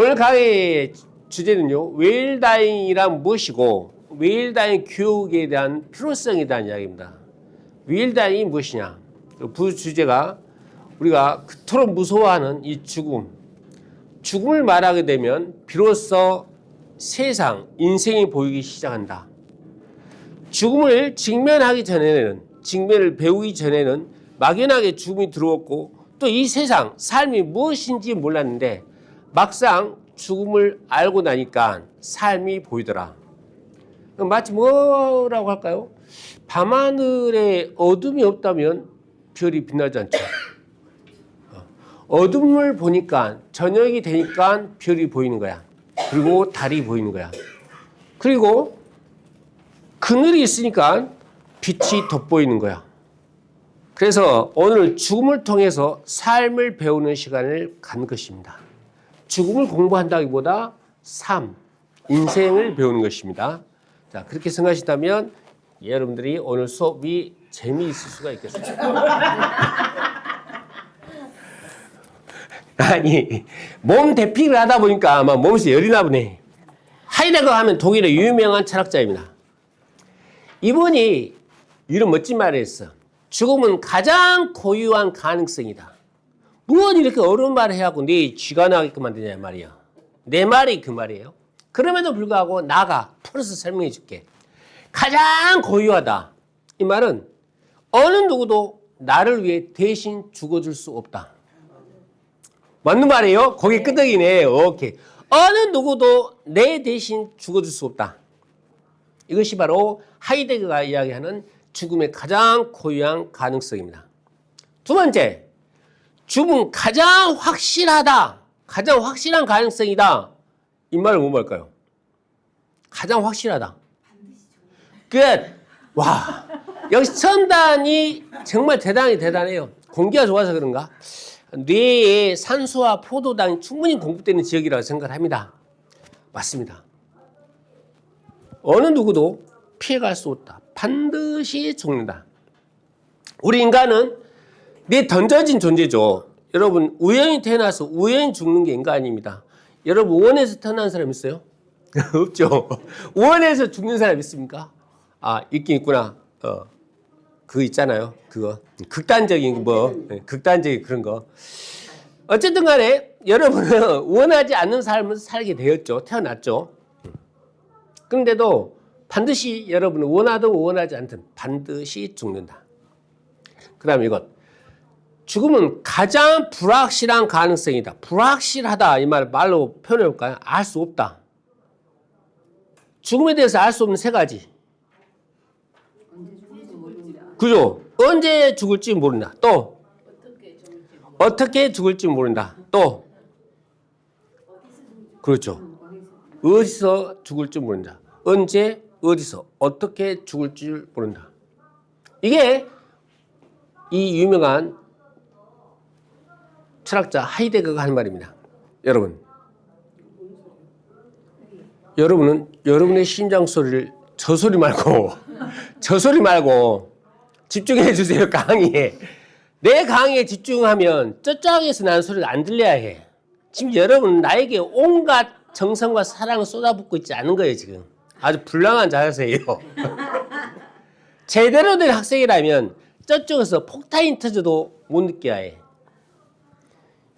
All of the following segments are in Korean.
오늘 강의 주제는요, 웰다잉이란 무엇이고 웰다잉 교육에 대한 필요성에 대한 이야기입니다. 웰다잉이 무엇이냐? 부주제가 우리가 그토록 무서워하는 이 죽음을 말하게 되면 비로소 세상, 인생이 보이기 시작한다. 죽음을 직면을 배우기 전에는 막연하게 죽음이 들어왔고 또 이 세상, 삶이 무엇인지 몰랐는데 막상 죽음을 알고 나니까 삶이 보이더라. 마치 뭐라고 할까요? 밤하늘에 어둠이 없다면 별이 빛나지 않죠. 어둠을 보니까 저녁이 되니까 별이 보이는 거야. 그리고 달이 보이는 거야. 그리고 그늘이 있으니까 빛이 돋보이는 거야. 그래서 오늘 죽음을 통해서 삶을 배우는 시간을 갖는 것입니다. 죽음을 공부한다기보다 인생을 배우는 것입니다. 자, 그렇게 생각하시다면 여러분들이 오늘 수업이 재미있을 수가 있겠습니다. 아니, 몸 대피를 하다 보니까 아마 몸에서 열이 나보네. 하이데거 하면 독일의 유명한 철학자입니다. 이분이 이런 멋진 말을 했어. 죽음은 가장 고유한 가능성이다. 무엇 이렇게 어려운 말을 해갖고 네 쥐가 나게끔 만드냐 말이야. 내 말이 그 말이에요. 그럼에도 불구하고 나가 풀어서 설명해 줄게. 가장 고유하다. 이 말은 어느 누구도 나를 위해 대신 죽어줄 수 없다. 맞는 말이에요? 거기 끄덕이네. 오케이. 어느 누구도 내 대신 죽어줄 수 없다. 이것이 바로 하이데거가 이야기하는 죽음의 가장 고유한 가능성입니다. 두 번째, 죽음은 가장 확실하다. 가장 확실한 가능성이다. 이 말은 뭐 말까요? 가장 확실하다. 끝. 와, 역시 첨단이 정말 대단해요. 공기가 좋아서 그런가? 뇌에 산소와 포도당이 충분히 공급되는 지역이라고 생각을 합니다. 맞습니다. 어느 누구도 피해갈 수 없다. 반드시 죽는다. 우리 인간은 던져진 존재죠. 여러분, 우연히 태어나서 우연히 죽는 게 인간입니다. 여러분, 우원에서 태어난 사람 있어요? 없죠. 우원에서 죽는 사람 있습니까? 아, 있긴 있구나. 그거 있잖아요. 그거. 극단적인 그런 거. 어쨌든 간에 여러분은 원하지 않는 삶을 살게 되었죠. 태어났죠. 그런데도 반드시 여러분은 원하든 원하지 않든 반드시 죽는다. 그 다음에 이것. 죽음은 가장 불확실한 가능성이다. 불확실하다. 이 말로 표현해 볼까요? 알 수 없다. 죽음에 대해서 알 수 없는 세 가지. 그죠? 언제 죽을지 모른다. 또 어떻게 죽을지 모른다. 또 그렇죠. 어디서 죽을지 모른다. 언제, 어디서, 어떻게 죽을 줄 모른다. 이게 이 유명한 철학자 하이데거가 하는 말입니다. 여러분은 여러분의 심장 소리를 저 소리 말고 집중해 주세요. 강의에. 내 강의에 집중하면 저쪽에서 나는 소리가 안 들려야 해. 지금 여러분 나에게 온갖 정성과 사랑을 쏟아붓고 있지 않은 거예요. 지금. 아주 불량한 자세예요. 제대로 된 학생이라면 저쪽에서 폭탄이 터져도 못 느껴야 해.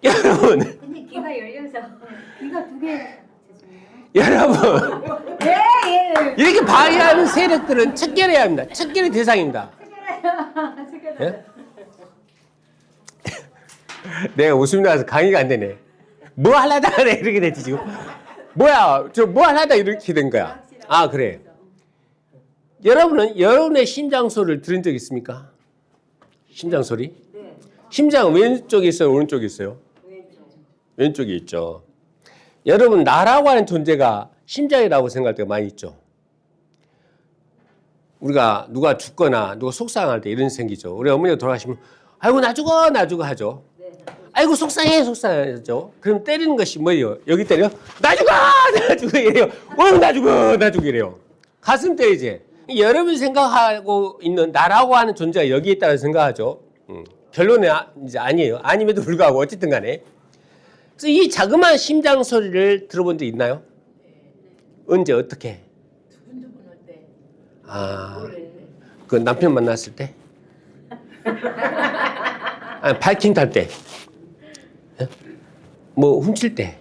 여러분. 근데 귀가 열려서 귀가 두 개. 여러분. 예. 이렇게 방해하는 세력들은 척결해야 합니다. 척결의 대상입니다. 예? 내가 웃음이 나와서 강의가 안 되네. 뭐 하려다 이렇게 됐지 지금. 뭐야, 저 뭐 하려다 이렇게 된 거야. 아, 그래. 여러분은 여러분의 심장 소리를 들은 적 있습니까? 심장 소리? 네. 심장은 왼쪽에 있어요, 오른쪽에 있어요? 왼쪽에 있죠. 여러분, 나라고 하는 존재가 심장이라고 생각할 때가 많이 있죠. 우리가 누가 죽거나 누가 속상할 때 이런 생기죠. 우리 어머니가 돌아가시면 아이고 나 죽어 하죠. 아이고 속상하죠. 그럼 때리는 것이 뭐예요? 여기 때려? 나 죽어 이래요. 나 죽어 이래요. 가슴 때리지. 여러분이 생각하고 있는 나라고 하는 존재가 여기 있다고 생각하죠. 결론은 이제 아니에요. 아님에도 불구하고 어쨌든 간에 그래서 이 자그마한 심장 소리를 들어본 적 있나요? 언제 어떻게? 두근두근 할 때. 아, 그 남편 만났을 때? 아니, 바이킹 탈 때? 예? 뭐 훔칠 때?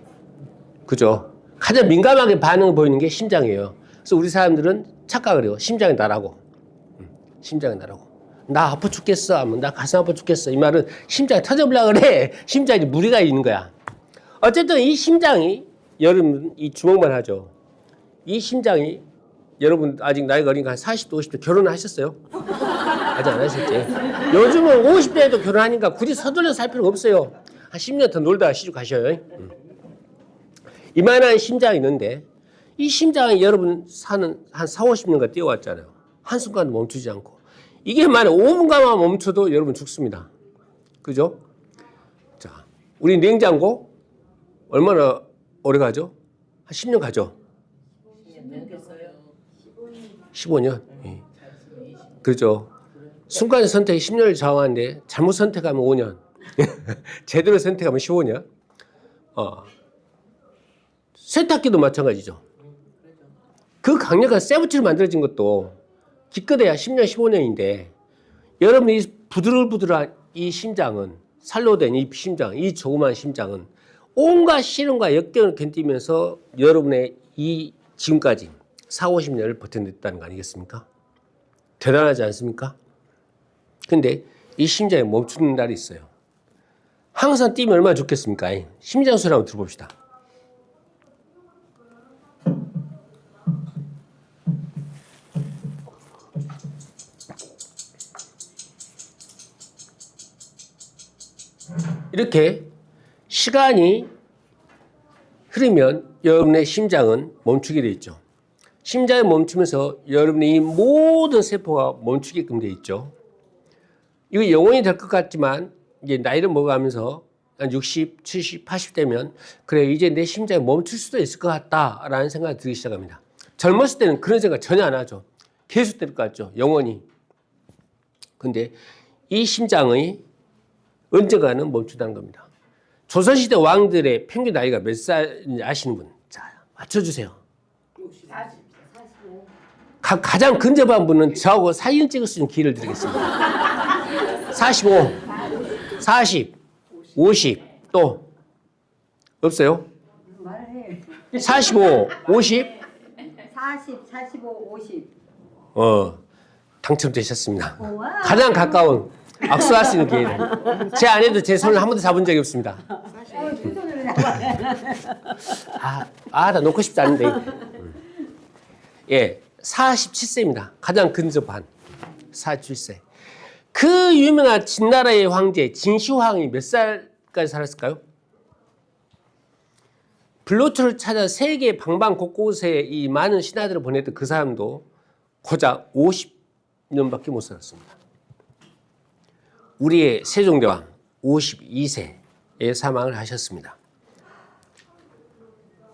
그죠? 가장 민감하게 반응을 보이는 게 심장이에요. 그래서 우리 사람들은 착각을 해요. 심장이 나라고. 심장이 나라고. 나 아파 죽겠어 하면 나 가슴 아파 죽겠어. 이 말은 심장이 터져보려고 그래. 심장에 무리가 있는 거야. 어쨌든 이 심장이, 여러분 이 주먹만 하죠. 이 심장이, 여러분 아직 나이가 어리니까 한 40대 50대 결혼하셨어요? 아직 안 하셨지? 요즘은 50대에도 결혼하니까 굳이 서둘러서 살 필요가 없어요. 한 10년 더 놀다가 시집 가셔요. 이만한 심장이 있는데 이 심장이 여러분 사는 한 4, 50년간 뛰어왔잖아요. 한순간도 멈추지 않고. 이게 만약 5분간만 멈춰도 여러분 죽습니다. 그죠? 자, 우리 냉장고 얼마나 오래 가죠? 한 10년 가죠? 15년? 예. 그렇죠. 순간의 선택이 10년을 좌우하는데 잘못 선택하면 5년. 제대로 선택하면 15년. 세탁기도 마찬가지죠. 그 강력한 세부치로 만들어진 것도 기껏해야 10년, 15년인데 여러분이 부들부들한 이 심장은, 살로 된 이 심장, 이 조그만 심장은 온갖 시련과 역경을 견디면서 여러분의 이 지금까지 4, 50년을 버텨냈다는 거 아니겠습니까? 대단하지 않습니까? 근데 이 심장이 멈추는 날이 있어요. 항상 뛰면 얼마나 좋겠습니까? 심장 소리 한번 들어봅시다. 이렇게 시간이 흐르면 여러분의 심장은 멈추게 되어 있죠. 심장이 멈추면서 여러분의 이 모든 세포가 멈추게끔 되어 있죠. 이거 영원히 될 것 같지만 이제 나이를 먹어가면서 한 60, 70, 80 되면 그래 이제 내 심장이 멈출 수도 있을 것 같다라는 생각이 들기 시작합니다. 젊었을 때는 그런 생각 전혀 안 하죠. 계속 될 것 같죠. 영원히. 근데 이 심장의 언젠가는 멈춘다는 겁니다. 조선시대 왕들의 평균 나이가 몇 살인지 아시는 분? 자, 맞춰주세요. 45. 가장 근접한 분은 저하고 사진 찍을 수 있는 기회를 드리겠습니다. 45, 40, 50, 또 없어요? 말해. 45, 50? 40, 45, 50. 당첨되셨습니다. 우와. 가장 가까운 악수할 수 있는 기회를. 제 아내도 제 손을 한 번도 잡은 적이 없습니다. 두 손으로 잡아요. 나 놓고 싶지 않은데. 예, 47세입니다. 가장 근접한 47세. 그 유명한 진나라의 황제 진시황이 몇 살까지 살았을까요? 블로초를 찾아 세계 방방 곳곳에 이 많은 신하들을 보냈던 그 사람도 고작 50년밖에 못 살았습니다. 우리의 세종대왕 52세에 사망을 하셨습니다.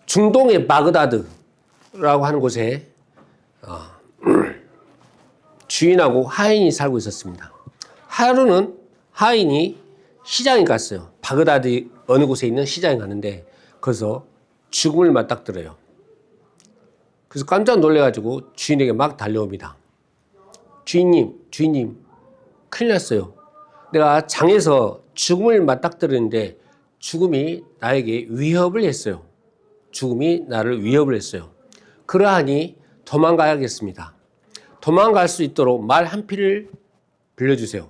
중동의 바그다드라고 하는 곳에 주인하고 하인이 살고 있었습니다. 하루는 하인이 시장에 갔어요. 바그다드 어느 곳에 있는 시장에 갔는데 거기서 죽음을 맞닥뜨려요. 그래서 깜짝 놀래가지고 주인에게 막 달려옵니다. 주인님, 큰일 났어요. 내가 장에서 죽음을 맞닥뜨리는데 죽음이 나에게 위협을 했어요. 죽음이 나를 위협을 했어요. 그러하니 도망가야겠습니다. 도망갈 수 있도록 말 한 피를 빌려주세요.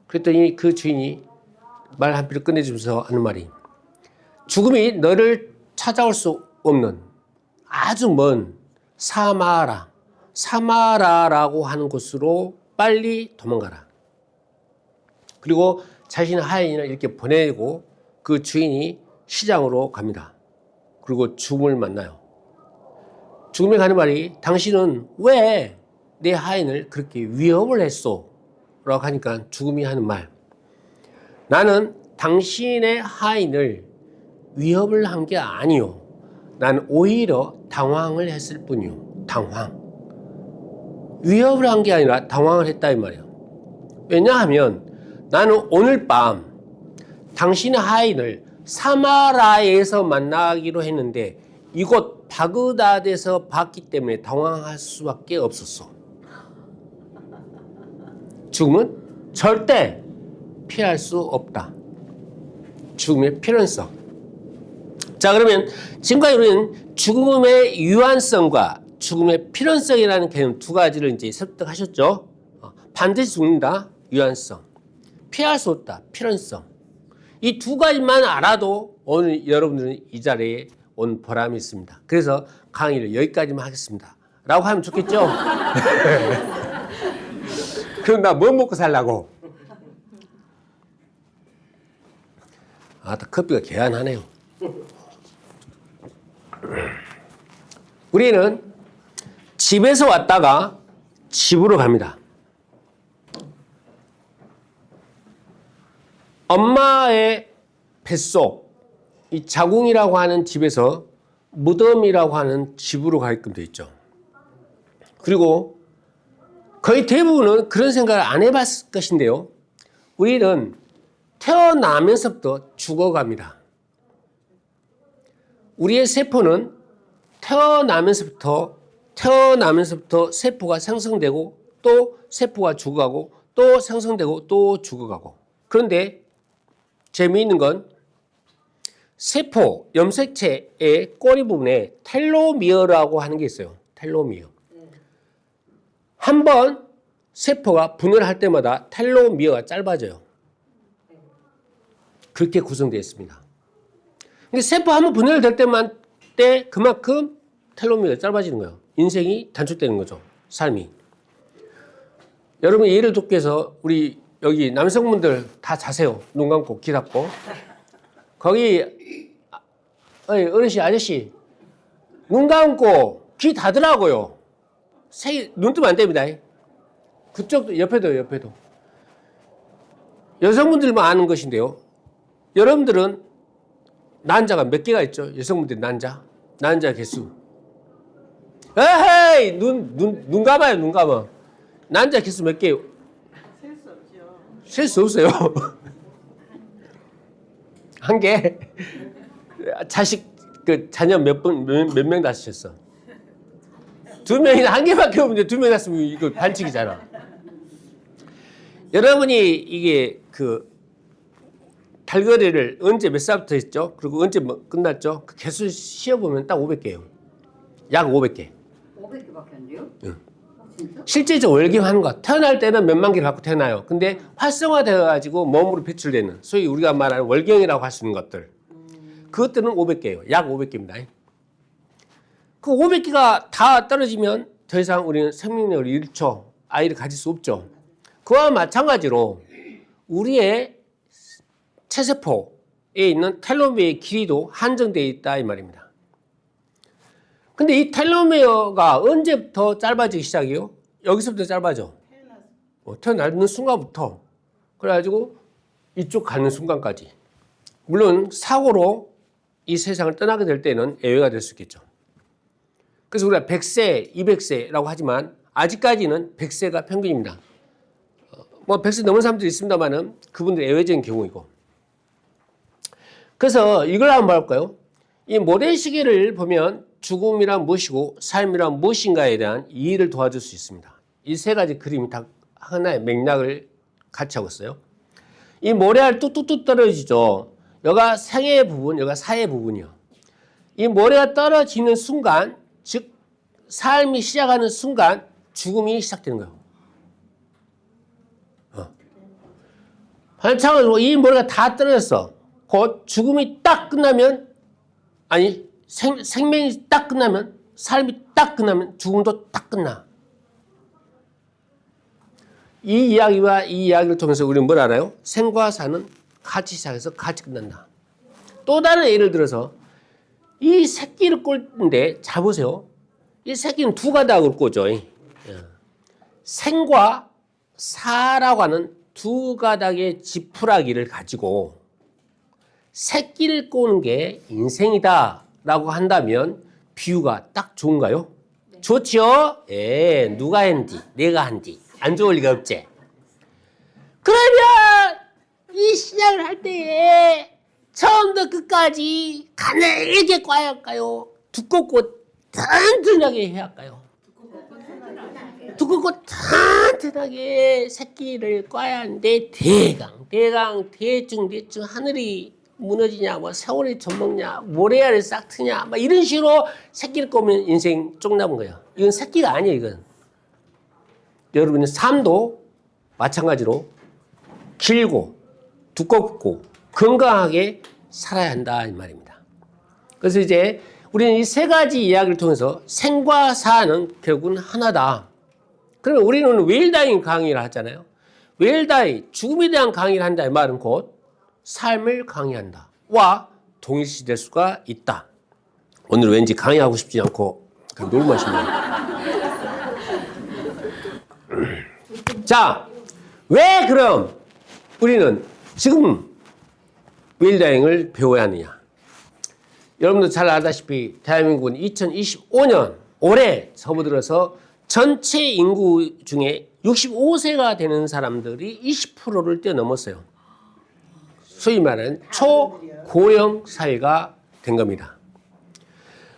그랬더니 그 주인이 말 한 피를 꺼내주면서 하는 말이 죽음이 너를 찾아올 수 없는 아주 먼 사마라라고 하는 곳으로 빨리 도망가라. 그리고 자신의 하인을 이렇게 보내고 그 주인이 시장으로 갑니다. 그리고 죽음을 만나요. 죽음에 가는 말이 당신은 왜 내 하인을 그렇게 위협을 했소? 라고 하니까 죽음이 하는 말. 나는 당신의 하인을 위협을 한 게 아니요. 난 오히려 당황을 했을 뿐이요. 당황. 위협을 한 게 아니라 당황을 했다 이 말이에요. 왜냐하면 나는 오늘 밤 당신의 하인을 사마라에서 만나기로 했는데 이곳 바그다드에서 봤기 때문에 당황할 수밖에 없었어. 죽음은 절대 피할 수 없다. 죽음의 필연성. 자, 그러면 지금까지 우리는 죽음의 유한성과 죽음의 필연성이라는 개념 두 가지를 이제 습득하셨죠. 반드시 죽는다, 유한성. 피할 수 없다, 필연성. 이 두 가지만 알아도 오늘 여러분들은 이 자리에 온 보람이 있습니다. 그래서 강의를 여기까지만 하겠습니다. 라고 하면 좋겠죠? 그럼 나 뭐 먹고 살라고? 아, 커피가 개안하네요. 우리는 집에서 왔다가 집으로 갑니다. 엄마의 뱃속, 이 자궁이라고 하는 집에서 무덤이라고 하는 집으로 가게끔 되어 있죠. 그리고 거의 대부분은 그런 생각을 안 해봤을 것인데요. 우리는 태어나면서부터 죽어갑니다. 우리의 세포는 태어나면서부터 세포가 생성되고 또 세포가 죽어가고 또 생성되고 또 죽어가고. 그런데 재미있는 건 세포, 염색체의 꼬리 부분에 텔로미어라고 하는 게 있어요. 텔로미어. 한번 세포가 분해를 할 때마다 텔로미어가 짧아져요. 그렇게 구성되어 있습니다. 근데 세포 한번 분해를 될 때만 그만큼 텔로미어가 짧아지는 거예요. 인생이 단축되는 거죠. 삶이. 여러분 예를 돕기 위해서 우리 여기 남성분들 다 자세요. 눈 감고 귀 닫고. 거기 어르신 아저씨 눈 감고 귀 닫으라고요. 눈 뜨면 안 됩니다. 그쪽도 옆에도. 여성분들만 아는 것인데요. 여러분들은 난자가 몇 개가 있죠? 여성분들이 난자 개수. 에헤이 눈 감아요. 눈 감아. 난자 개수 몇 개요? 셀 수 없어요. 한 개. 자녀 몇 명 낳으셨어? 2명이나 한 개밖에 없는데 2명 낳았으면 이거 반칙이잖아. 여러분이 이게 달거리를 언제 몇 살부터 했죠? 그리고 언제 끝났죠? 그 개수 씌어보면 딱 500개예요. 약 500개. 500개밖에 안 돼요? 응. 진짜? 실제적으로 월경하는 거. 태어날 때는 몇만 개를 갖고 태어나요. 근데 활성화되어가지고 몸으로 배출되는 소위 우리가 말하는 월경이라고 할 수 있는 것들. 그것들은 500개예요. 약 500개입니다. 그 500개가 다 떨어지면 더 이상 우리는 생명력을 잃죠. 아이를 가질 수 없죠. 그와 마찬가지로 우리의 체세포에 있는 텔로미어의 길이도 한정되어 있다 이 말입니다. 근데 이 텔로미어가 언제부터 짧아지기 시작해요? 여기서부터 짧아져. 태어나는 순간부터. 그래가지고 이쪽 가는 순간까지. 물론 사고로 이 세상을 떠나게 될 때는 예외가 될 수 있겠죠. 그래서 우리가 100세, 200세라고 하지만 아직까지는 100세가 평균입니다. 100세 넘은 사람들이 있습니다만은 그분들 예외적인 경우이고. 그래서 이걸 한번 볼까요? 이 모래시계를 보면 죽음이란 무엇이고 삶이란 무엇인가에 대한 이해를 도와줄 수 있습니다. 이 세 가지 그림이 다 하나의 맥락을 같이 하고 있어요. 이 모래알 뚝뚝뚝 떨어지죠. 여기가 생의 부분, 여기가 사의 부분이요. 이 모래가 떨어지는 순간, 즉 삶이 시작하는 순간 죽음이 시작되는 거예요. 반창으로 이 모래가 다 떨어졌어. 곧 죽음이 딱 끝나면, 아니 생명이 딱 끝나면, 삶이 딱 끝나면 죽음도 딱 끝나. 이 이야기와 이 이야기를 통해서 우리는 뭘 알아요? 생과 사는 같이 시작해서 같이 끝난다. 또 다른 예를 들어서 이 새끼를 꽂는데 잘 보세요. 이 새끼는 두 가닥으로 꽂죠. 생과 사라고 하는 두 가닥의 지푸라기를 가지고 새끼를 꼬는 게 인생이다 라고 한다면 비유가 딱 좋은가요? 네. 좋죠? 예, 누가 한디? 내가 한디. 안 좋을 리가 없지. 그러면 이 시작을 할 때에 처음부터 끝까지 가늘게 꽈야 할까요? 두껍고 튼튼하게 해야 할까요? 두껍고 튼튼하게 새끼를 꽈야 하는데 대충 하늘이 무너지냐, 뭐 세월이 젖먹냐, 모래알을 싹 트냐, 막 이런 식으로 새끼를 꼬면 인생 쪽남은 거예요. 이건 새끼가 아니에요, 이건. 여러분의 삶도 마찬가지로 길고 두껍고 건강하게 살아야 한다 이 말입니다. 그래서 이제 우리는 이 세 가지 이야기를 통해서 생과 사는 결국은 하나다. 그러면 우리는 웰다잉 강의를 하잖아요. 웰다잉, 죽음에 대한 강의를 한다 이 말은 곧 삶을 강의한다 와 동일시될 수가 있다. 오늘 왠지 강의하고 싶지 않고 그냥 놀만 싶네요. 자, 왜 그럼 우리는 지금 웰다잉을 배워야 하느냐? 여러분도 잘 알다시피 대한민국은 2025년 올해 접어들어서 전체 인구 중에 65세가 되는 사람들이 20%를 뛰어넘었어요. 소위 말하는 초고령 사회가 된 겁니다.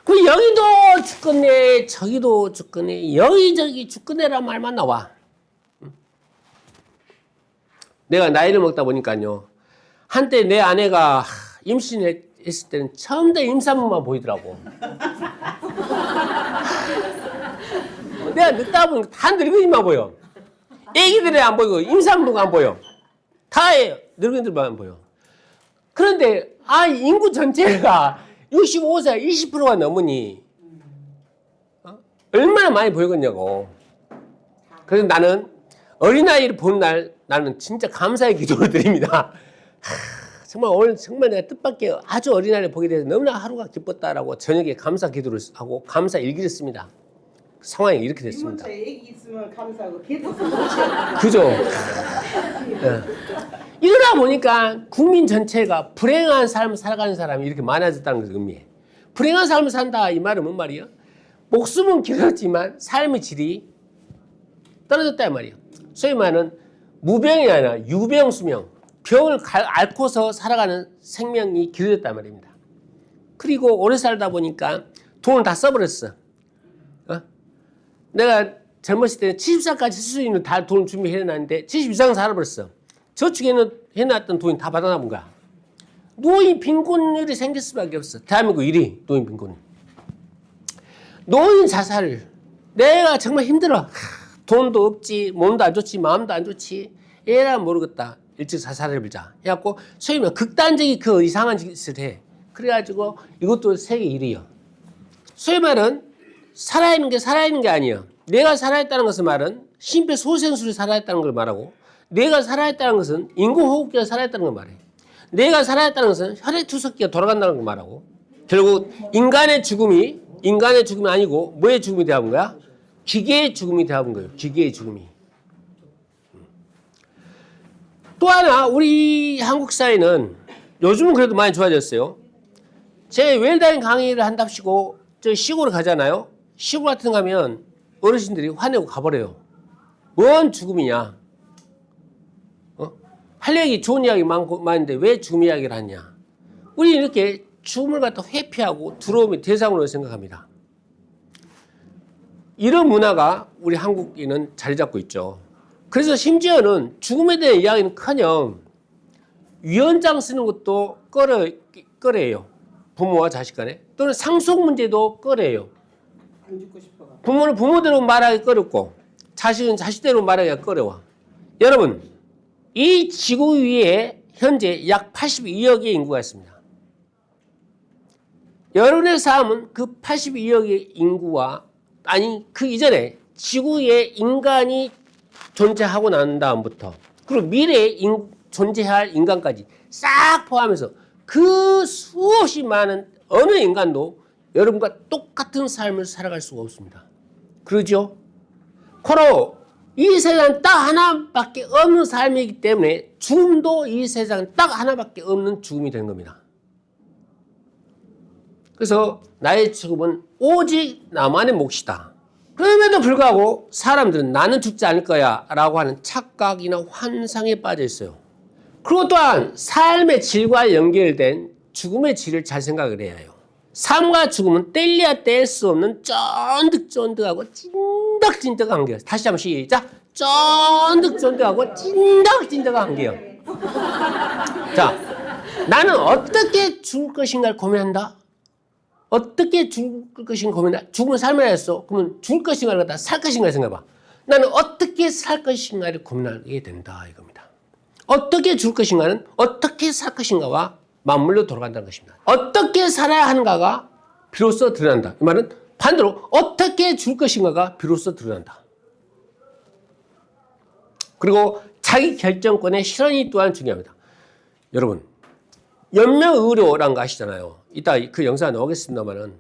그 여기도 죽겠네, 저기도 죽겠네, 여기저기 죽겠네란 말만 나와. 내가 나이를 먹다 보니까요. 한때 내 아내가 임신했을 때는 처음부터 임산부만 보이더라고. 내가 늙다 보니까 다 늙은이만 보여. 애기들이 안 보이고 임산부가 안 보여. 다 늙은이들만 보여. 그런데 인구 전체가 65세 20%가 넘으니 얼마나 많이 보이겠냐고. 그래서 나는 어린아이를 보는 날 나는 진짜 감사의 기도를 드립니다. 정말 오늘 정말 내가 뜻밖의 아주 어린아이를 보게 돼서 너무나 하루가 기뻤다라고 저녁에 감사 기도를 하고 감사 일기를 씁니다. 상황이 이렇게 됐습니다. 애기 있으면 감사하고 걔도 그죠? 네. 이러다 보니까 국민 전체가 불행한 삶을 살아가는 사람이 이렇게 많아졌다는 것을 의미해. 불행한 삶을 산다 이 말은 뭔 말이야? 목숨은 길어졌지만 삶의 질이 떨어졌다 이 말이야. 소위 말하는 무병이 아니라 유병수명, 병을 앓고서 살아가는 생명이 길어졌단 말입니다. 그리고 오래 살다 보니까 돈을 다 써버렸어. 내가 젊었을 때는 70살까지 쓸 수 있는 다 돈을 준비해놨는데 70 이상 살아버렸어. 저축에는 해놨던 돈이 다 받아남은 거야. 노인 빈곤율이 생길 수밖에 없어. 대한민국 1위 노인 빈곤. 노인 자살을 내가 정말 힘들어. 돈도 없지, 몸도 안 좋지, 마음도 안 좋지. 에라 모르겠다. 일찍 자살을 해보자. 해갖고 소위 말해 극단적인 그 이상한 짓을 해. 그래가지고 이것도 세계 1위야. 소위 말은 살아있는 게 아니야. 내가 살아있다는 것은 말은 심폐소생술이 살아있다는 걸 말하고 내가 살아있다는 것은 인공호흡기가 살아있다는 걸 말해. 내가 살아있다는 것은 혈액투석기가 돌아간다는 걸 말하고 결국 인간의 죽음이 아니고 뭐의 죽음이 되어본 거야? 기계의 죽음이 되어본 거예요. 기계의 죽음이. 또 하나 우리 한국 사회는 요즘은 그래도 많이 좋아졌어요. 제 웰다잉 강의를 한답시고 저 시골에 가잖아요. 시골 같은 데 가면 어르신들이 화내고 가버려요. 뭔 죽음이냐. 할 얘기 좋은 이야기 많은데 왜 죽음 이야기를 하냐. 우리 이렇게 죽음을 갖다 회피하고 두려움의 대상으로 생각합니다. 이런 문화가 우리 한국인은 자리 잡고 있죠. 그래서 심지어는 죽음에 대한 이야기는커녕 위헌장 쓰는 것도 꺼려요. 부모와 자식 간에. 또는 상속 문제도 꺼려요. 안 죽고 싶어. 부모는 부모대로 말하기 꺼렵고 자식은 자식대로 말하기가 꺼려워. 여러분, 이 지구 위에 현재 약 82억의 인구가 있습니다. 여러분의 삶은 그 82억의 인구와 그 이전에 지구에 인간이 존재하고 난 다음부터 그리고 미래에 존재할 인간까지 싹 포함해서 그 수없이 많은 어느 인간도 여러분과 똑같은 삶을 살아갈 수가 없습니다. 그러죠? 코로 이 세상 딱 하나밖에 없는 삶이기 때문에 죽음도 이 세상 딱 하나밖에 없는 죽음이 되는 겁니다. 그래서 나의 죽음은 오직 나만의 몫이다. 그럼에도 불구하고 사람들은 나는 죽지 않을 거야 라고 하는 착각이나 환상에 빠져 있어요. 그리고 또한 삶의 질과 연결된 죽음의 질을 잘 생각을 해야 해요. 삶과 죽음은 뗄래야 뗄 수 없는 쫀득쫀득하고 찐득찐득한 게요. 다시 한번 시작. 쫀득쫀득하고 찐득찐득한 게요. 자, 나는 어떻게 죽을 것인가를 고민한다. 어떻게 죽을 것인가 고민한다. 죽으면 삶을 했어. 그러면 죽을 것인가를 갖다 살 것인가를 생각해봐. 나는 어떻게 살 것인가를 고민하게 된다 이겁니다. 어떻게 죽을 것인가는 어떻게 살 것인가와 맞물려 돌아간다는 것입니다. 어떻게 살아야 하는가가 비로소 드러난다. 이 말은 반대로 어떻게 죽을 것인가가 비로소 드러난다. 그리고 자기 결정권의 실현이 또한 중요합니다. 여러분, 연명의료라는 거 아시잖아요. 이따 그 영상 나오겠습니다만은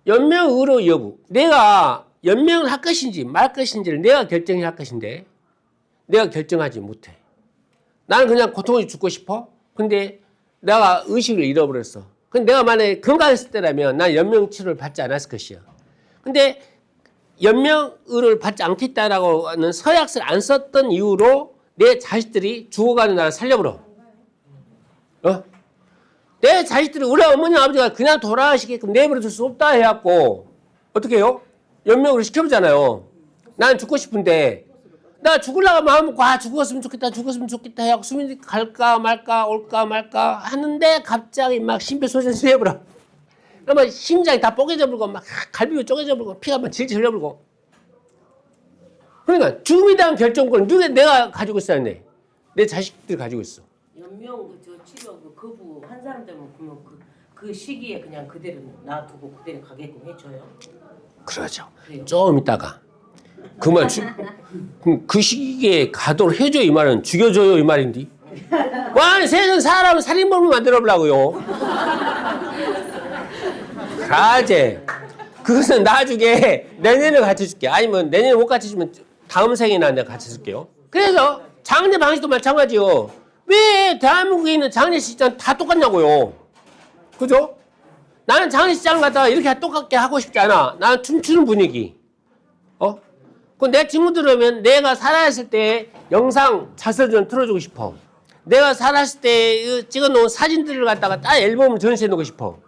연명의료 여부, 내가 연명을 할 것인지 말 것인지를 내가 결정해야 할 것인데 내가 결정하지 못해. 나는 그냥 고통을 죽고 싶어. 근데 내가 의식을 잃어버렸어. 근데 내가 만약에 건강했을 때라면 난 연명 치료를 받지 않았을 것이야. 근데 연명의료를 받지 않겠다라고 하는 서약서를 안 썼던 이유로 내 자식들이 죽어가는 나를 살려버려. 내 자식들이 우리 어머니 아버지가 그냥 돌아가시게끔 내버려둘 수 없다 해갖고 어떻게 해요? 연명을 시켜보잖아요. 난 죽고 싶은데 나 죽으려고 마음먹고 죽었으면 좋겠다 해갖고 수민이 갈까 말까 올까 말까 하는데 갑자기 막 심폐소생술 해버려. 그러면 심장이 다 뽀개져 버리고 막 갈비가 쪼개져 버리고 피가 막 질질 흘려버리고. 그러니까 죽음에 대한 결정권은 내가 가지고 있어야 하는데 내 자식들이 가지고 있어. 연명 저 치료 거부 한 사람 되면 그러면 그 시기에 그냥 그대로 놔두고 그대로 가게끔 해줘요. 그러죠. 좀 있다가 그 시기에 가도록 해줘 이 말은 죽여줘요 이 말인데. 와 세상 사람은 살인범을 만들어보려고요. 가제. 그것은 나중에 내년에 가르쳐줄게. 아니면 내년에 못 가르쳐주면 다음 생에나 내가 가르쳐줄게요. 그래서 장례 방식도 마찬가지요. 왜 대한민국에 있는 장례식장 다 똑같냐고요. 그죠? 나는 장례식장을 갖다가 이렇게 똑같게 하고 싶지 않아. 나는 춤추는 분위기. 그럼 내 친구들이면 내가 살아있을 때 영상 자서전 좀 틀어주고 싶어. 내가 살았을 때 찍어놓은 사진들을 갖다가 딱 앨범을 전시해놓고 싶어.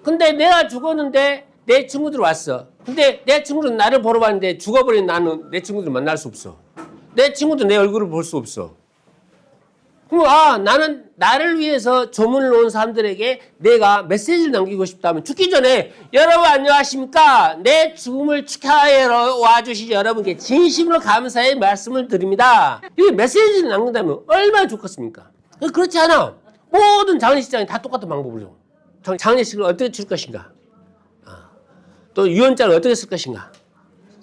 근데 내가 죽었는데 내 친구들 왔어. 근데 내 친구들은 나를 보러 왔는데 죽어버린 나는 내 친구들 만날 수 없어. 내 친구도 내 얼굴을 볼 수 없어. 그럼 나는 나를 위해서 조문을 놓은 사람들에게 내가 메시지를 남기고 싶다면 죽기 전에 여러분 안녕하십니까? 내 죽음을 축하하러 와주신 여러분께 진심으로 감사의 말씀을 드립니다. 이 메시지를 남긴다면 얼마나 좋겠습니까? 그렇지 않아. 모든 장례식장이 다 똑같은 방법으로 장례식을 어떻게 칠 것인가? 또 유언장을 어떻게 쓸 것인가?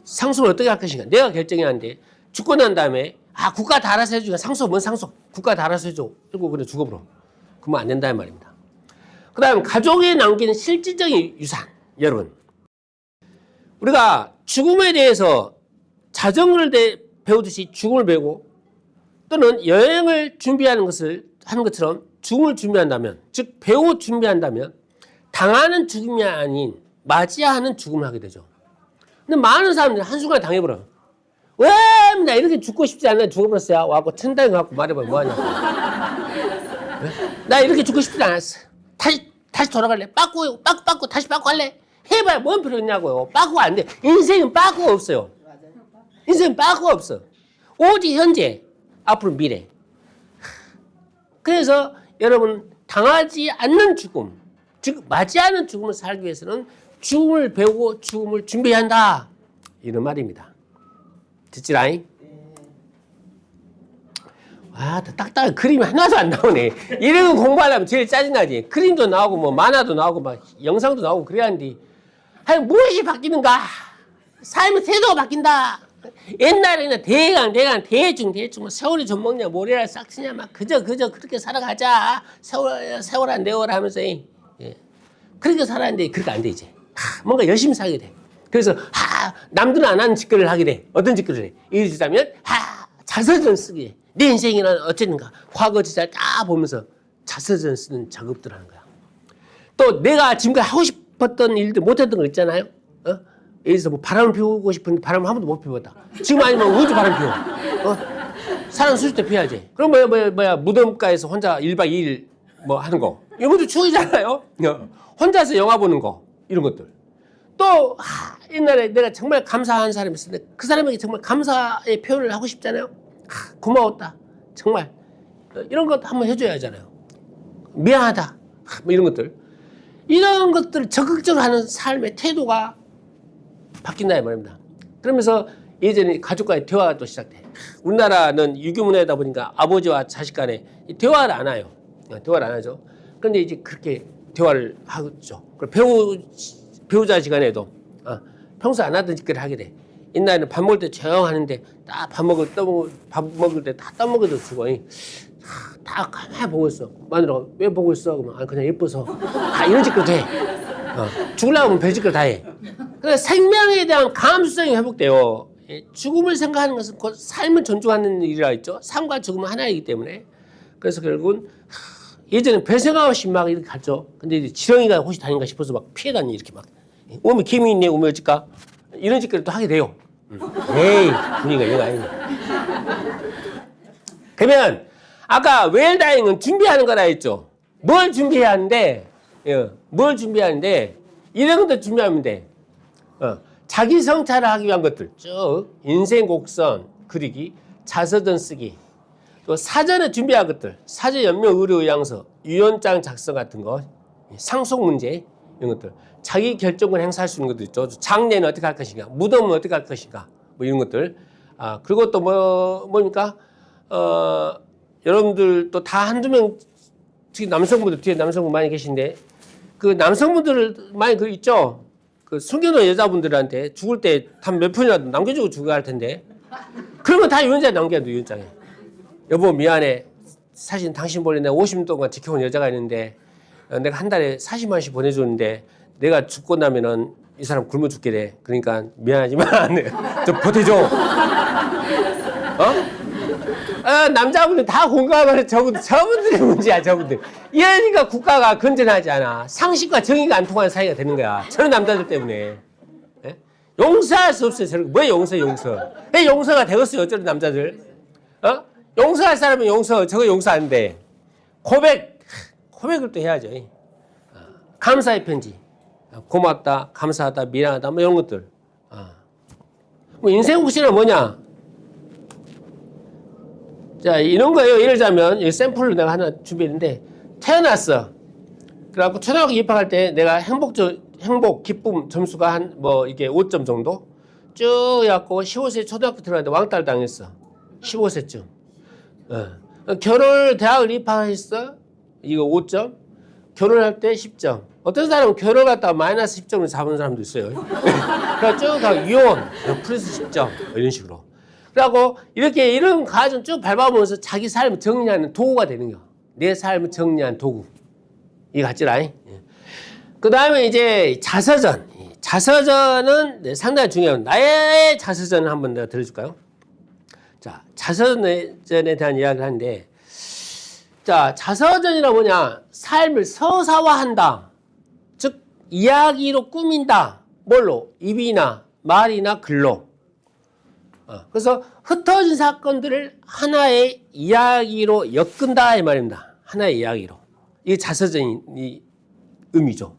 상속을 어떻게 할 것인가? 내가 결정해야 하는데 죽고 난 다음에 국가 다 알아서 해주니까 상속, 뭔 상속? 국가 다 알아서 해줘. 그리고 그래 죽어버려. 그러면 안 된다는 말입니다. 그 다음 가족에 남기는 실질적인 유산. 여러분, 우리가 죽음에 대해서 자전거를 배우듯이 죽음을 배우고 또는 여행을 준비하는 것처럼 죽음을 준비한다면, 즉 배우고 준비한다면 당하는 죽음이 아닌 맞이하는 죽음을 하게 되죠. 근데 많은 사람들이 한순간에 당해버려. 왜 나 이렇게 죽고 싶지 않아 죽어버렸어요. 와갖고 천당에 가갖고 말해봐 뭐하냐고. 나 이렇게 죽고 싶지 않았어. 다시 돌아갈래. 빠꾸 다시 빠꾸 할래. 해봐야 뭔 필요 있냐고요. 빠꾸가 안 돼. 인생은 빠꾸가 없어요. 인생은 빠꾸가 없어. 오직 현재, 앞으로 미래. 그래서 여러분 당하지 않는 죽음, 즉 맞이하는 죽음을 살기 위해서는 죽음을 배우고 죽음을 준비해야 한다. 이런 말입니다. 듣지라잉? 딱딱한 그림이 하나도 안 나오네. 이런 거 공부하려면 제일 짜증나지. 그림도 나오고 뭐 만화도 나오고 막 영상도 나오고 그래야 하는데 무엇이 바뀌는가? 삶의 태도가 바뀐다. 옛날에는 대충 뭐 세월이 좀 먹냐 모래알 싹 트냐 막 그저 그렇게 살아가자. 세월아 내월아 하면서 그렇게 살았는데 그렇게 안 돼 이제. 뭔가 열심히 살게 돼. 그래서 남들은 안 하는 짓거리를 하게 돼. 어떤 짓거리를 해? 예를 들자면 자서전 쓰게 돼. 내 인생이란 어쨌는가 과거 지사를 딱 보면서 자서전 쓰는 작업들을 하는 거야. 또 내가 지금까지 하고 싶었던 일들 못했던 거 있잖아요. 예를 들어서 뭐 바람을 피우고 싶은데 바람을 한 번도 못 피웠다. 지금 아니면 우주 바람 피워. 사람 수술 때 피해야지. 그럼 뭐야 무덤가에서 혼자 1박 2일 뭐 하는 거 이런 것도 추억이잖아요. 혼자서 영화 보는 거 이런 것들. 또 옛날에 내가 정말 감사한 사람이 있었는데 그 사람에게 정말 감사의 표현을 하고 싶잖아요. 고마웠다 정말 이런 것도 한번 해줘야 하잖아요. 미안하다 뭐 이런 것들. 이런 것들을 적극적으로 하는 삶의 태도가 바뀐다 이 말입니다. 그러면서 예전에 가족과의 대화가 또 시작돼. 우리나라는 유교문화이다 보니까 아버지와 자식 간에 대화를 안 해요. 대화를 안 하죠. 그런데 이제 그렇게 대화를 하죠. 배우자 시간에도 평소 안 하던 짓거리를 하게 돼. 옛날에는 밥 먹을 때 조용하는데 딱 밥 먹을 때 다 떠먹어도 주고 다 가만히 보고 있어. 마누라가 왜 보고 있어? 그러면 그냥 예뻐서. 다 이런 짓거리 돼. 죽으려고 하면 별짓거리 다 해. 그래서 생명에 대한 감수성이 회복돼요. 죽음을 생각하는 것은 곧 삶을 존중하는 일이라 했죠. 삶과 죽음은 하나이기 때문에. 그래서 결국은 예전에 별 생각 없이 막 이렇게 갔죠. 근데 이제 지렁이가 혹시 다닌가 싶어서 막 피해 다니 이렇게 막. 오면 김이 있네, 오면 어쩔까? 이런 짓거리 또 하게 돼요. 에이, 분위기가 이거 아니네. 그러면 아까 웰다잉은 준비하는 거라 했죠. 뭘 준비해야 하는데, 뭘 준비해야 하는데, 이런 것도 준비하면 돼. 자기 성찰을 하기 위한 것들 쭉 인생 곡선 그리기, 자서전 쓰기, 또 사전에 준비할 것들, 사전 연명 의료 의향서, 유언장 작성 같은 거, 상속 문제 이런 것들, 자기 결정권 행사할 수 있는 것도 있죠. 장례는 어떻게 할 것인가, 무덤은 어떻게 할 것인가, 뭐 이런 것들. 그리고 또 뭡니까? 여러분들 또 다 한두 명, 특히 남성분들 뒤에 남성분 많이 계신데 그 남성분들 많이 그 있죠. 그 숨겨놓은 여자분들한테 죽을 때 한 몇 편이라도 남겨주고 죽어야 할 텐데 그러면 다 유언장에 남겨야 돼. 유언장에 여보 미안해 사실 당신 몰래 내가 50년 동안 지켜온 여자가 있는데 내가 한 달에 40만 원씩 보내줬는데 내가 죽고 나면은 이 사람 굶어 죽게 돼. 그러니까 미안하지만 좀 보태줘. 남자분들 다 공감하는 저분들이 문제야. 저분들. 이러니까 국가가 건전하지 않아. 상식과 정의가 안 통하는 사이가 되는 거야. 저런 남자들 때문에. 예? 용서할 수 없어요. 저런 왜 용서. 왜 용서가 되겠어요. 저런 남자들. 용서할 사람은 용서. 저거 용서 안 돼. 고백을 또 해야죠. 감사의 편지. 고맙다, 감사하다, 미안하다, 뭐 이런 것들. 뭐 인생 혹시는 뭐냐? 자, 이런 거예요. 예를 들자면, 이 샘플로 내가 하나 준비했는데, 태어났어. 그래갖고 초등학교 입학할 때 내가 행복, 기쁨 점수가 이게 5점 정도? 쭉 해갖고 15세 초등학교 들어갔는데 왕따를 당했어. 15세쯤. 대학을 입학했어. 이거 5점. 결혼할 때 10점. 어떤 사람은 결혼 갔다가 마이너스 10점을 잡은 사람도 있어요. 그래서 쭉 가고 이혼, 플러스 10점. 이런 식으로. 그래갖고 이런 과정 쭉 밟아보면서 자기 삶을 정리하는 도구가 되는 거야. 내 삶을 정리하는 도구. 이거 같지라. 그 다음에 이제 자서전. 자서전은 상당히 중요합니다. 나의 자서전을 한번 내가 들어줄까요? 자, 자서전에 대한 이야기를 하는데, 자, 자서전이라 뭐냐? 삶을 서사화한다. 즉, 이야기로 꾸민다. 뭘로? 입이나 말이나 글로. 그래서 흩어진 사건들을 하나의 이야기로 엮은다 이 말입니다. 하나의 이야기로. 이게 자서전이 의미죠.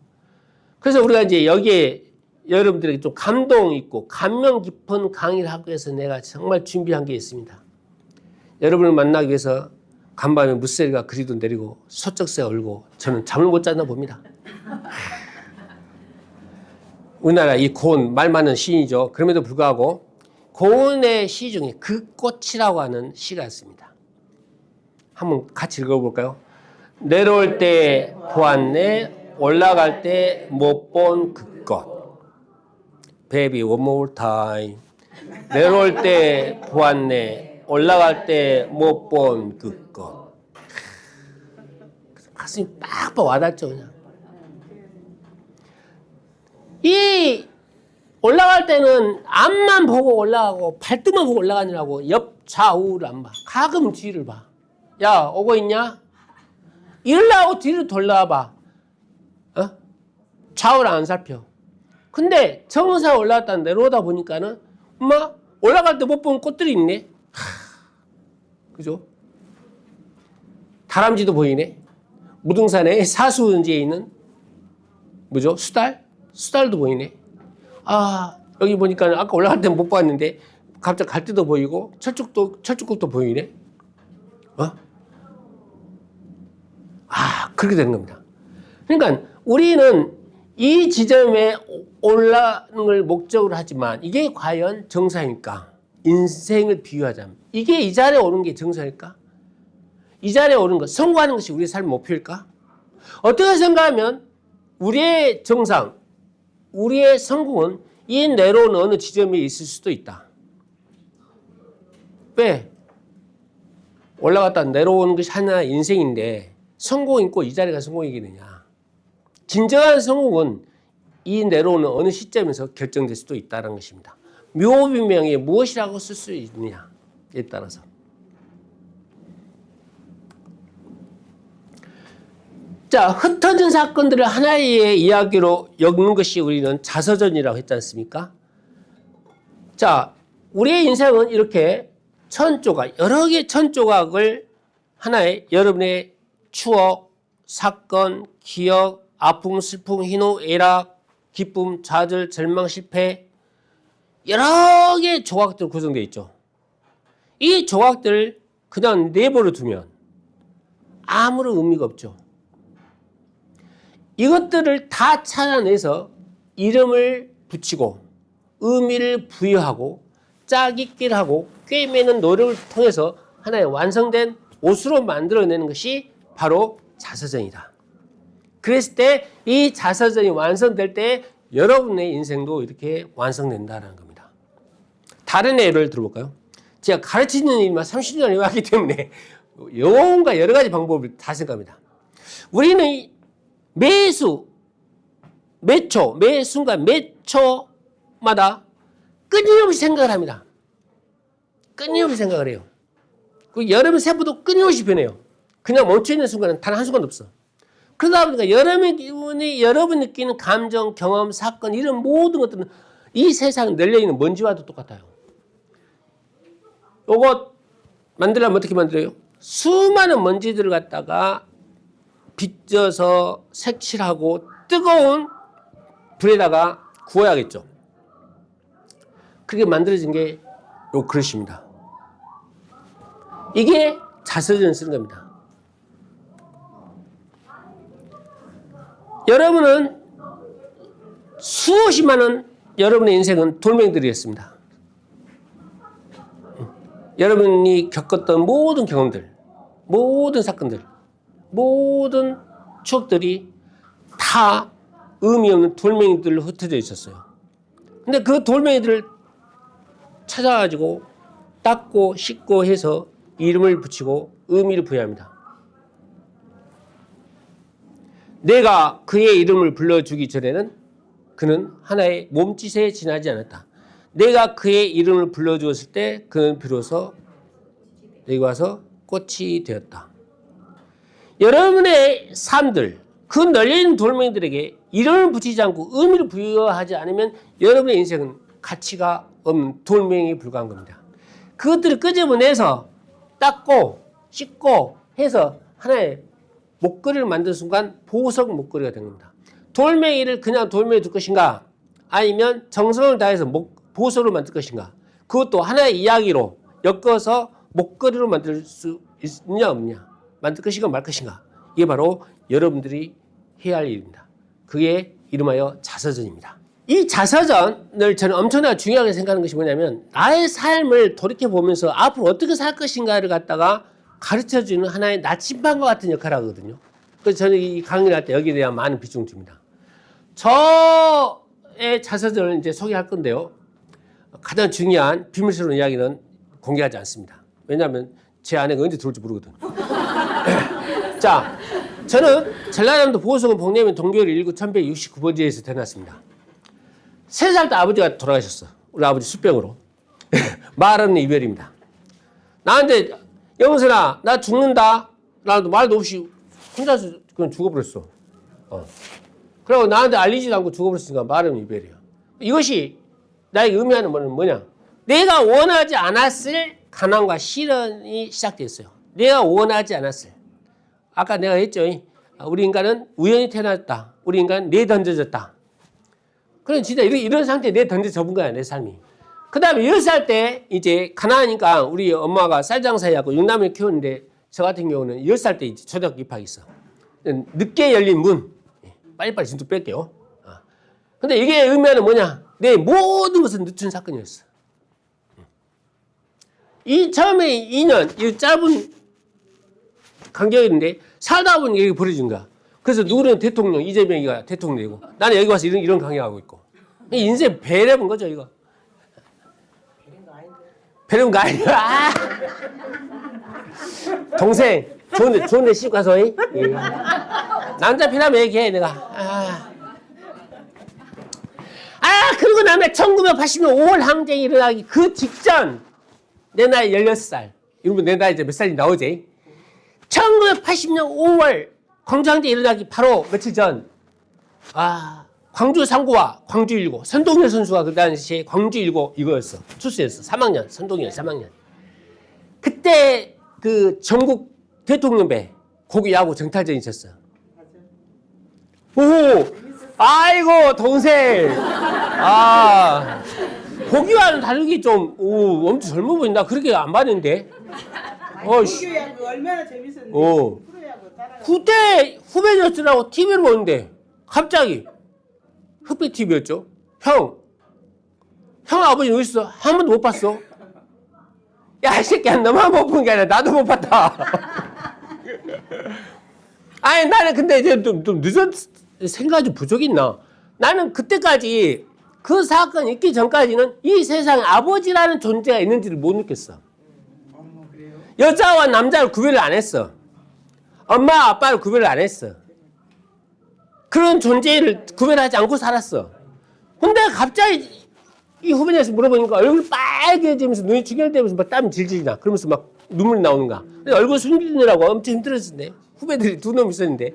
그래서 우리가 이제 여기에 여러분들에게 좀 감동 있고 감명 깊은 강의를 하기 위해서 내가 정말 준비한 게 있습니다. 여러분을 만나기 위해서 간밤에 무쇠리가 그리도 내리고 소쩍새 울고 저는 잠을 못 잤나 봅니다. 우리나라 이 고은 말 많은 시인이죠. 그럼에도 불구하고 고은의 시 중에 그 꽃이라고 하는 시가 있습니다. 한번 같이 읽어볼까요? 내려올 때 보았네 올라갈 때 못 본 그 꽃. Baby one more time. 내려올 때 보았네 올라갈 때 못 본 그 꽃. 가슴이 빡빡 와닿죠 그냥. 이 올라갈 때는 앞만 보고 올라가고 발등만 보고 올라가느라고 옆 좌우를 안 봐. 가끔 뒤를 봐. 야 오고 있냐? 이러려고 뒤를 돌려봐. 좌우를 안 살펴. 근데 정상에 올라갔다 내려오다 보니까는 엄마 올라갈 때 못 본 꽃들이 있네. 그죠? 다람쥐도 보이네. 무등산에 사수은지에 있는 뭐죠? 수달도 보이네. 아, 여기 보니까 아까 올라갈 때는 못 봤는데 갑자기 갈대도 보이고 철쭉국도 보이네. 그렇게 되는 겁니다. 그러니까 우리는 이 지점에 올라가는 걸 목적으로 하지만 이게 과연 정상일까? 인생을 비유하자면 이게 이 자리에 오는 게 정상일까? 이 자리에 오는 것, 성공하는 것이 우리의 삶의 목표일까? 어떻게 생각하면 우리의 정상, 우리의 성공은 이 내려오는 어느 지점에 있을 수도 있다. 왜? 올라갔다 내려오는 것이 하나의 인생인데 성공이 있고 이 자리가 성공이겠느냐. 진정한 성공은 이 내려오는 어느 시점에서 결정될 수도 있다는 것입니다. 묘비명이 무엇이라고 쓸 수 있느냐에 따라서. 자, 흩어진 사건들을 하나의 이야기로 엮는 것이 우리는 자서전이라고 했지 않습니까? 자, 우리의 인생은 이렇게 천조각, 여러 개의 천조각을 하나의 여러분의 추억, 사건, 기억, 아픔, 슬픔, 희노, 애락, 기쁨, 좌절, 절망, 실패 여러 개의 조각들로 구성되어 있죠. 이 조각들을 그냥 내버려 두면 아무런 의미가 없죠. 이것들을 다 찾아내서 이름을 붙이고 의미를 부여하고 짜깁기를 하고 꿰매는 노력을 통해서 하나의 완성된 옷으로 만들어내는 것이 바로 자서전이다. 그랬을 때 이 자서전이 완성될 때 여러분의 인생도 이렇게 완성된다는 겁니다. 다른 예를 들어볼까요? 제가 가르치는 일만 30년을 해왔기 때문에 영혼과 여러 가지 방법을 다 생각합니다. 우리는 매수, 매 초, 매 순간, 매 초마다 끊임없이 생각을 합니다. 끊임없이 생각을 해요. 그 여러분 세포도 끊임없이 변해요. 그냥 멈춰있는 순간은 단 한순간도 없어. 그러다 보니까 여러분이 느끼는 감정, 경험, 사건 이런 모든 것들은 이 세상 널려있는 먼지와도 똑같아요. 요거 만들려면 어떻게 만들어요? 수많은 먼지들을 갖다가 빚져서 색칠하고 뜨거운 불에다가 구워야겠죠. 그렇게 만들어진 게 요 그릇입니다. 이게 자서전을 쓰는 겁니다. 여러분은 수없이 많은 여러분의 인생은 돌멩이들이었습니다. 여러분이 겪었던 모든 경험들, 모든 사건들, 모든 추억들이 다 의미 없는 돌멩이들로 흩어져 있었어요. 근데 그 돌멩이들을 찾아가지고 닦고 씻고 해서 이름을 붙이고 의미를 부여합니다. 내가 그의 이름을 불러주기 전에는 그는 하나의 몸짓에 지나지 않았다. 내가 그의 이름을 불러주었을 때 그는 비로소 여기 와서 꽃이 되었다. 여러분의 삶들, 그 널려있는 돌멩이들에게 이름을 붙이지 않고 의미를 부여하지 않으면 여러분의 인생은 가치가 없는 돌멩이에 불과한 겁니다. 그것들을 끄집어내서 닦고 씻고 해서 하나의 목걸이를 만든 순간 보석 목걸이가 된 겁니다. 돌멩이를 그냥 돌멩이 둘 것인가 아니면 정성을 다해서 보석으로 만들 것인가, 그것도 하나의 이야기로 엮어서 목걸이로 만들 수 있냐 없냐, 만들 것인가 말 것인가, 이게 바로 여러분들이 해야 할 일입니다. 그게 이름하여 자서전입니다. 이 자서전을 저는 엄청나게 중요하게 생각하는 것이 뭐냐면 나의 삶을 돌이켜보면서 앞으로 어떻게 살 것인가를 갖다가 가르쳐주는 하나의 나침반과 같은 역할을 하거든요. 그래서 저는 이 강의를 할 때 여기에 대한 많은 비중을 줍니다. 저의 자서전을 이제 소개할 건데요. 가장 중요한 비밀스러운 이야기는 공개하지 않습니다. 왜냐하면 제 아내가 언제 들어올지 모르거든요. 자, 저는 전라남도 보성군 복내면 동교를 19,1169번지에서 태어났습니다. 3살 때 아버지가 돌아가셨어. 우리 아버지 술병으로. 말 없는 이별입니다. 나한테 영선아 나 죽는다 라도 말도 없이 혼자서 그냥 죽어버렸어. 그리고 나한테 알리지도 않고 죽어버렸으니까 말 없는 이별이야. 이것이 나에게 의미하는 뭐는 뭐냐, 내가 원하지 않았을 가난과 시련이 시작됐어요. 내가 원하지 않았어요. 아까 내가 했죠. 우리 인간은 우연히 태어났다. 우리 인간은 내던져졌다. 그럼 진짜 이런 상태에 내던져 접은 거야, 내 삶이. 그 다음에 10살 때 이제 가난하니까 우리 엄마가 쌀 장사해갖고 육남을 키우는데 저 같은 경우는 10살 때 이제 초등학교 입학했어. 늦게 열린 문. 빨리빨리 진짜 뺄게요. 근데 이게 의미하는 뭐냐? 내 모든 것은 늦춘 사건이었어. 이 처음에 2년, 이 짧은 간격인데 살다 보니 이게 벌어진 거야. 그래서 누구는 대통령, 이재명이가 대통령이고 나는 여기 와서 이런 강의하고 있고. 인생 배려본 거죠, 이거. 배려본 거 아니야. 동생, 좋은데 씻고 가서. 예. 남자 필요하면 얘기해, 내가. 그리고 나면 1980년 5월 항쟁이 일어나기 그 직전, 내 나이 16살. 여러분, 내 나이 이제 몇 살이 나오지? 1980년 5월 광주항쟁이 일어나기 바로 며칠 전, 광주 상고와 광주 1고, 선동열 선수가 그 당시에 광주 1고 이거였어. 출세했어. 3학년, 선동열 3학년. 그때 그 전국 대통령배 고기 야구 정탈전이 있었어. 오! 아이고, 동생! 고기와는 다르게 좀, 엄청 젊어 보인다. 그렇게 안 봤는데. 고교야구 얼마나 재밌었는데. 프로야구 따라가. 그때 후배 뉴스라고 TV를 보는데, 갑자기, 흑백 TV였죠? 형 아버지 어디 있어? 한 번도 못 봤어. 야, 이 새끼야, 너만 못 본 게 아니라 나도 못 봤다. 아니, 나는 근데 이제 좀 늦은 생각이 좀 부족이 있나? 나는 그때까지 그 사건이 있기 전까지는 이 세상에 아버지라는 존재가 있는지를 못 느꼈어. 그래요? 여자와 남자를 구별을 안 했어. 엄마, 아빠를 구별을 안 했어. 그런 존재를 구별하지 않고 살았어. 근데 갑자기 이 후배님한테 물어보니까 얼굴 빨개지면서 눈이 충혈되면서 막 땀이 질질 나. 그러면서 막 눈물이 나오는 거야. 얼굴 숨기느라고 엄청 힘들었는데 후배들이 두 놈 있었는데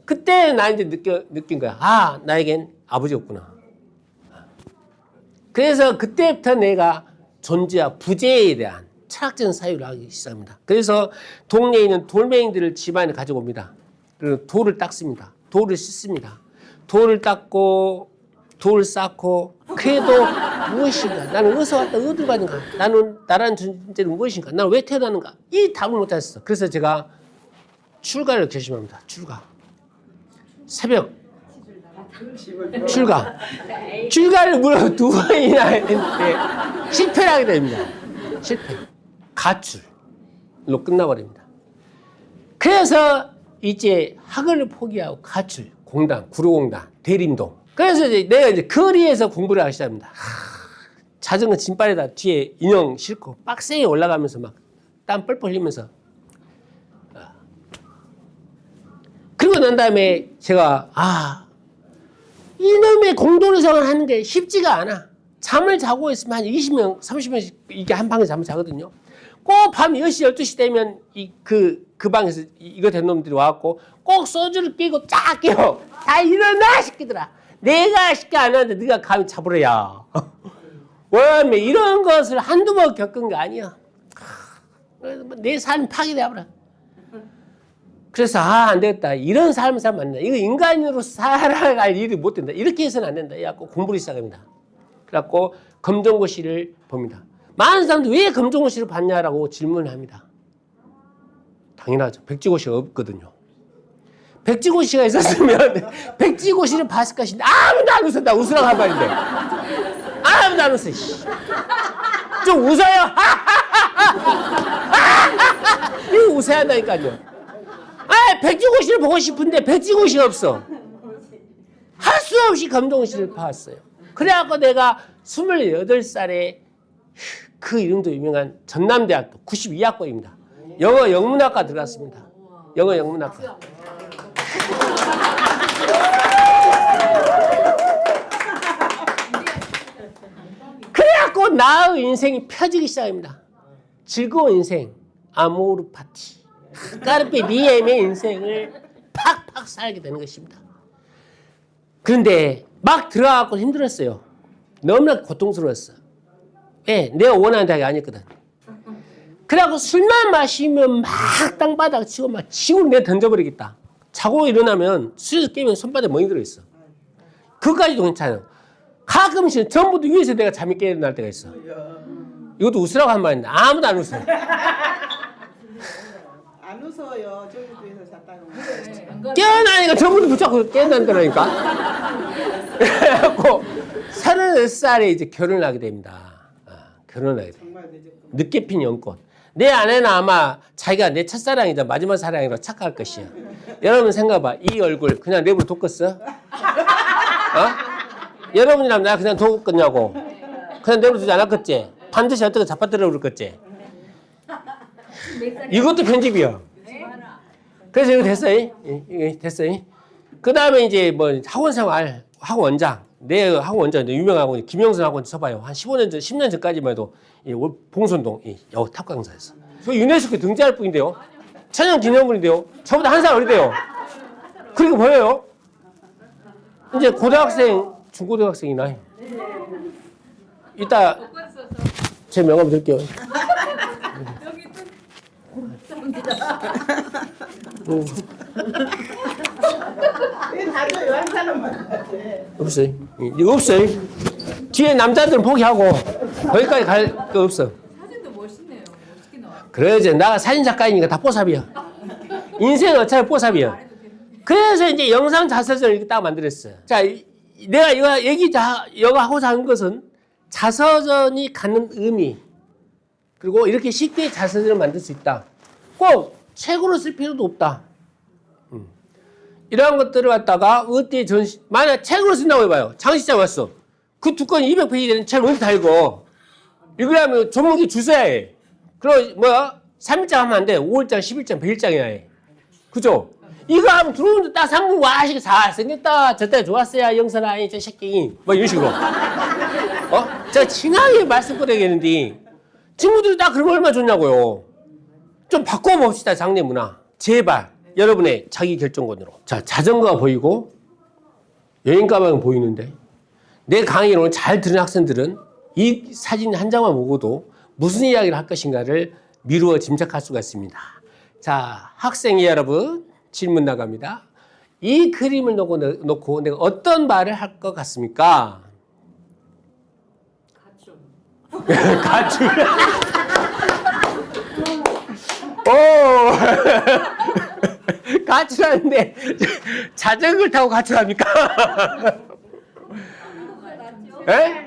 그때 나 이제 느낀 거야. 나에겐 아버지 없구나. 그래서 그때부터 내가 존재와 부재에 대한 철학적인 사유를 하기 시작합니다. 그래서 동네에 있는 돌멩이들을 집안에 가져옵니다. 그리고 돌을 닦습니다. 돌을 씻습니다. 돌을 닦고 돌을 쌓고 그래도 무엇인가? 나는 어디서 왔다 어디로 가는가? 나라는 존재는 무엇인가? 나는 왜 태어나는가? 이 답을 못 찾았어. 그래서 제가 출가를 결심합니다. 출가. 새벽 출가. 출가를 무려 2번이나 했는데 실패를 하게 됩니다. 실패. 가출로 끝나버립니다. 그래서 이제 학을 포기하고 가출, 공단, 구로공단, 대림동. 그래서 이제 내가 이제 거리에서 공부를 하기 시작합니다. 자전거 짐발에다 뒤에 인형 싣고 빡세게 올라가면서 막 땀 뻘뻘 흘리면서. 그리고 난 다음에 제가 이놈의 공동의생활을 하는 게 쉽지가 않아. 잠을 자고 있으면 한 20명, 30명씩 이게 한 방에 잠을 자거든요. 꼭 밤 10시, 12시 되면 그 방에서 이거 된 놈들이 와갖고 꼭 소주를 끼고 쫙 깨워. 다 일어나, 새끼들아. 내가 쉽게 안 하는데 네가 감히 잡으러야. 왜 이런 것을 한두 번 겪은 게 아니야. 내 삶이 파괴되어버려. 그래서 안 되겠다. 이런 삶을 살면 안 된다. 이거 인간으로 살아갈 일이 못 된다. 이렇게 해서는 안 된다. 그래갖고 공부를 시작합니다. 그래갖고 검정고시를 봅니다. 많은 사람들이 왜 검정고시를 봤냐라고 질문을 합니다. 당연하죠. 백지고시가 없거든요. 백지고시가 있었으면 백지고시를 봤을 것인데 아무도 안 웃었다. 웃으라고 한 말인데 아무도 안 웃어. 좀 웃어요. 이거 웃어야 한다니까요. 백지고시를 보고 싶은데 백지고시가 없어. 할 수 없이 검정고시를 봤어요. 그래갖고 내가 28살에 그 이름도 유명한 전남대학교 92학번입니다. 영어 영문학과 들어갔습니다. 영어 영문학과. 그래갖고 나의 인생이 펴지기 시작합니다. 즐거운 인생, 아모르 파티. 까르페 디엠의 인생을 팍팍 살게 되는 것입니다. 그런데 막 들어가고 힘들었어요. 너무나 고통스러웠어. 왜? 내가 원하는 대학이 아니었거든. 그래갖고 술만 마시면 막 땅바닥 치고 막 지구를 내 던져버리겠다. 자고 일어나면 술에서 깨면 손바닥에 멍이 들어있어. 그까지도 괜찮아요. 가끔씩 전부도 위에서 내가 잠이 깨어날 때가 있어. 이것도 웃으라고 한 말인데 아무도 안 웃어. 안 웃어요. 저기도에서 잤다가. 깨어나니까 전부도 붙잡고 깨어난다니까. 그래갖고 36살에 이제 결혼을 하게 됩니다. 결혼을 하게 돼. 정말 늦었고. 늦게 핀 연꽃. 내 아내는 아마 자기가 내 첫사랑이자 마지막 사랑이라고 착각할 것이야. 여러분 생각해봐. 이 얼굴 그냥 내버려 뒀겠어? 어? 여러분이라면 나 그냥 뒀겠냐고. 그냥 내버려 두지 않았겠지? 반드시 어떻게 잡아들어 그랬겠지? 이것도 편집이야. 그래서 이거 됐어요. 이거 됐어요. 그 다음에 이제 뭐 학원생활, 학원원장. 내 학원원장, 유명한 학원, 김영선 학원 쳐봐요. 한 15년 전, 10년 전까지만 해도 이 봉선동 여우 탑 강사였어. 저 유네스코에 등재할 뿐인데요. 천연 기념물인데요. 저보다 한 살 어리대요. 그리고 보여요. 이제 고등학생, 중고등학생이나. 이따 제 명함 드릴게요. 다 줘요. 한 사람만. 없어요. 이거 없어요. 뒤에 남자들은 포기하고 거기까지 갈 거 없어. 사진도 멋있네요. 멋있게 나와요. 그래야지. 나 사진 작가이니까 다 뽀삽이야. 인생은 어차피 뽀삽이야. 그래서 이제 영상 자서전을 이렇게 딱 만들었어. 자, 내가 이거 이거 하고자 하는 것은 자서전이 갖는 의미, 그리고 이렇게 쉽게 자서전을 만들 수 있다. 꼭 책으로 쓸 필요도 없다. 이러한 것들을 갖다가 어디에 만약 책으로 쓴다고 해봐요. 장시장 왔어. 그 두꺼운 200페이지 되는 책을 어디 다 읽어. 읽으려면 전문기 주셔야 해. 그럼 3일장 하면 안 돼. 5일장, 10일장, 100일장이야 해. 그죠? 이거 하면 들어오는데 딱 상품 와, 이게 잘생겼다. 저때 좋았어야, 영선아, 저 새끼. 뭐 이런 식으로. 제가 친하게 말씀드려야겠는데, 친구들이 딱 그런 거 얼마나 좋냐고요. 좀 바꿔봅시다, 장래 문화. 제발. 여러분의 자기 결정권으로. 자, 자전거가 보이고, 여행 가방 보이는데, 내 강의를 오늘 잘 들은 학생들은 이 사진 한 장만 보고도 무슨 이야기를 할 것인가를 미루어 짐작할 수가 있습니다. 자, 학생이 여러분, 질문 나갑니다. 이 그림을 놓고 내가 어떤 말을 할 것 같습니까? 가출. 오! 가출하는데 자전거를 타고 가출합니까? 에?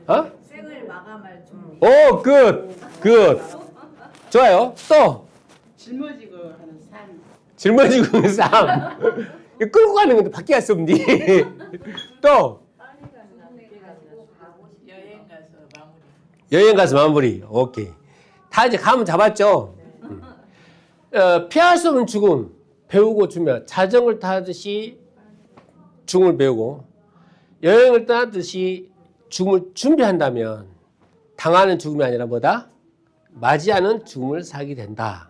어? 생을 마감할 준비. 오, 굿. 좋아요. 또 짊어지고 하는 삶. 짊어지고 있는 삶. 이거 끌고 가는 건데 밖에 갈 수 없니? 또 여행 가서 마무리. 오케이. 다 이제 감은 잡았죠? 피할 수 없는 죽음. 배우고 주면 자전거를 타듯이 죽음을 배우고 여행을 떠나듯이 죽음을 준비한다면 당하는 죽음이 아니라 뭐다? 맞이하는 죽음을 살게 된다.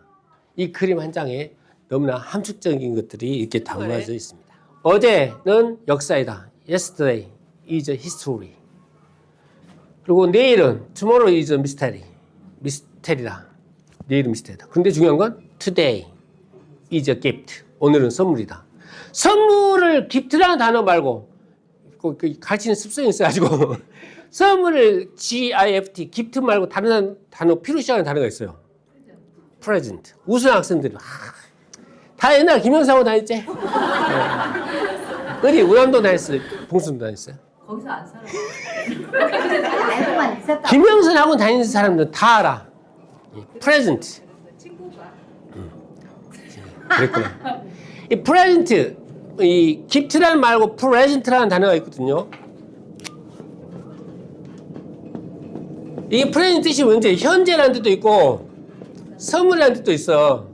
이 그림 한 장에 너무나 함축적인 것들이 이렇게 담아져 있습니다. 어제는 역사이다. Yesterday is a history. 그리고 내일은 tomorrow is a mystery. 미스테리다. 내일은 미스테리다. 그런데 중요한 건 today is a gift. 오늘은 선물이다. 선물을 gift라는 단어 말고 가르치는 습성이 있어가지고 선물을 gift, gift 말고 다른 단어 P로 시작하는 단어가 있어요. present. 우수한 학생들이 다 옛날 김영사하고 다녔지? 네. 어디 우남도 다녔어요? 봉순도 다녔어요? 거기서 안 살아. 알고만 있었다. 김영선하고 다니는 사람들은 다 알아. present. 친구가. 그랬구나. 이 present, 이 gift라는 말고 present라는 단어가 있거든요. 이 present 뜻이 뭔지 현재라는 뜻도 있고 선물이라는 뜻도 있어.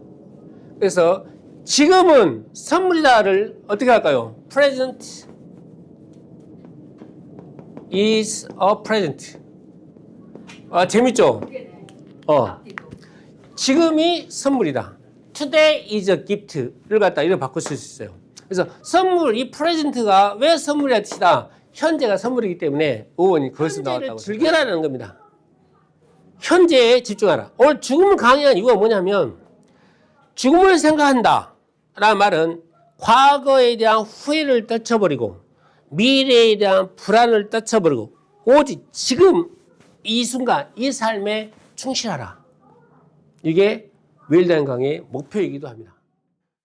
그래서 지금은 선물이다를 어떻게 할까요? present is a present. 재밌죠? 지금이 선물이다. Today is a gift를 갖다 이렇게 바꿀 수 있어요. 그래서 선물, 이 프레젠트가 왜 선물이라는 뜻이다. 현재가 선물이기 때문에 5원이 거기서 나왔다고. 즐겨라는 겁니다. 현재에 집중하라. 오늘 죽음을 강의한 이유가 뭐냐면 죽음을 생각한다 라는 말은 과거에 대한 후회를 떨쳐버리고 미래에 대한 불안을 떨쳐버리고 오직 지금 이 순간 이 삶에 충실하라. 이게 웰다인 강의의 목표이기도 합니다.